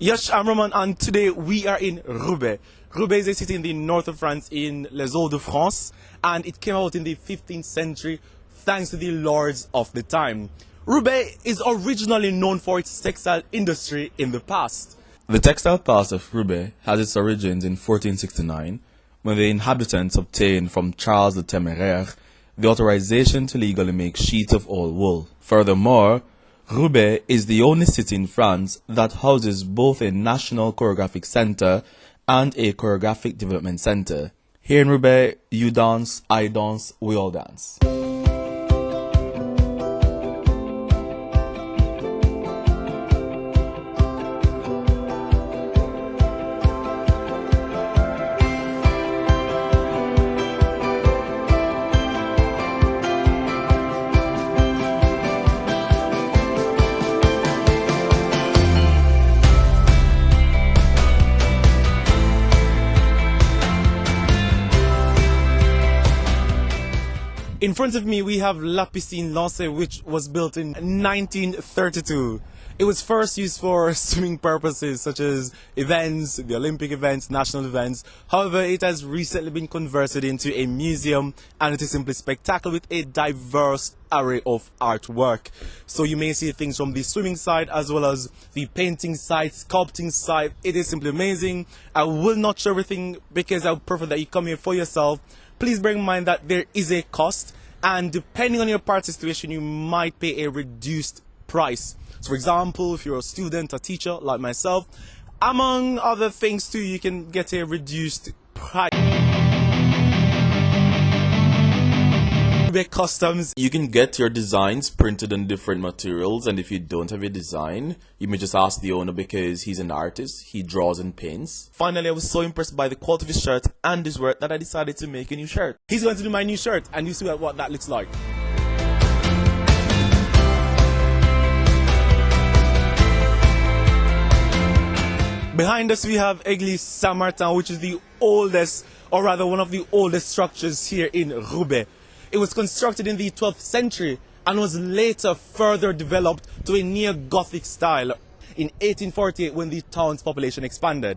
Yes, I'm Roman, and today we are in Roubaix. Roubaix is a city in the north of France in Les Hauts-de-France, and it came out in the 15th century thanks to the lords of the time. Roubaix is originally known for its textile industry in the past. The textile past of Roubaix has its origins in 1469, when the inhabitants obtained from Charles the Téméraire the authorization to legally make sheets of all wool. Furthermore, Roubaix is the only city in France that houses both a national choreographic center and a choreographic development center. Here in Roubaix, you dance, I dance, we all dance. In front of me we have Lapis Lazuli, which was built in 1932. It was first used for swimming purposes such as events, the Olympic events, national events. However, it has recently been converted into a museum, and it is simply spectacular with a diverse array of artwork. So you may see things from the swimming side as well as the painting side, sculpting side. It is simply amazing. I will not show everything because I would prefer that you come here for yourself. Please bear in mind that there is a cost, and depending on your party situation, you might pay a reduced price. So for example, if you're a student, a teacher like myself, among other things too, you can get a reduced price. Customs. You can get your designs printed on different materials, and if you don't have a design, you may just ask the owner because he's an artist, he draws and paints. Finally, I was so impressed by the quality of his shirt and his work that I decided to make a new shirt. He's going to do my new shirt, and you see what that looks like. Behind us we have Summertown, which is the oldest, or rather one of the oldest structures here in Roubaix. It was constructed in the 12th century and was later further developed to a neo-Gothic style in 1848 when the town's population expanded.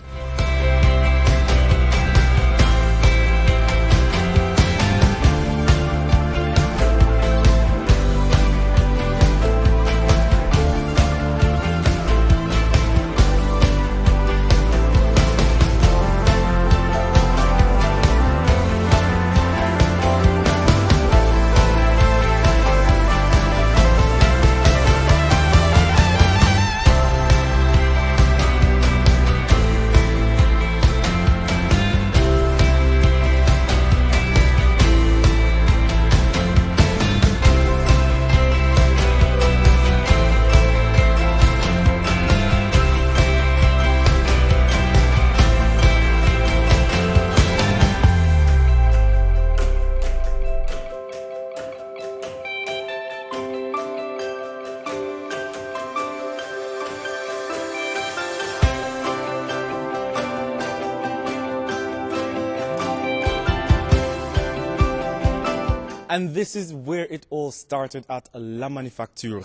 And this is where it all started at La Manufacture.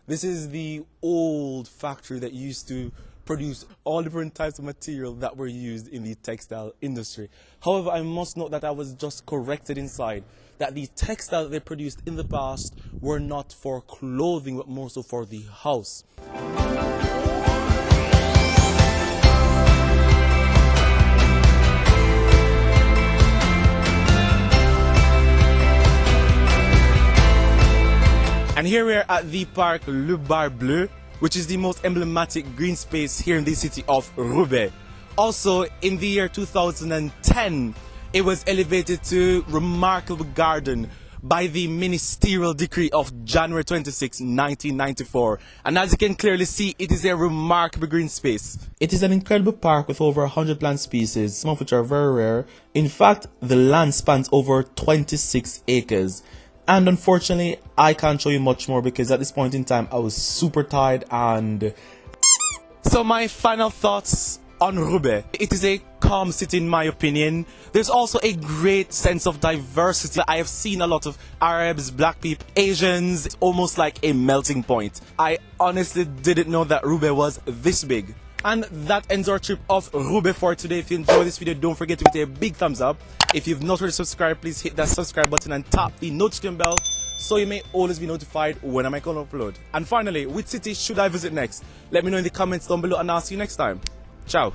This is the old factory that used to produce all different types of material that were used in the textile industry. However, I must note that I was just corrected inside, that the textile that they produced in the past were not for clothing, but more so for the house. And here we are at the park Lubar Blue, which is the most emblematic green space here in the city of Roubaix. Also, in the year 2010, it was elevated to remarkable garden by the ministerial decree of January 26, 1994. And as you can clearly see, it is a remarkable green space. It is an incredible park with over 100 plant species, some of which are very rare. In fact, the land spans over 26 acres. And unfortunately, I can't show you much more because at this point in time, I was super tired and... So my final thoughts on Roubaix. It is a calm city in my opinion. There's also a great sense of diversity. I have seen a lot of Arabs, black people, Asians. It's almost like a melting point. I honestly didn't know that Roubaix was this big. And that ends our trip of Roubaix for today. If you enjoyed this video, don't forget to hit a big thumbs up. If you've not already subscribed, please hit that subscribe button and tap the notification bell so you may always be notified when I make an upload. And finally, which city should I visit next? Let me know in the comments down below and I'll see you next time. Ciao.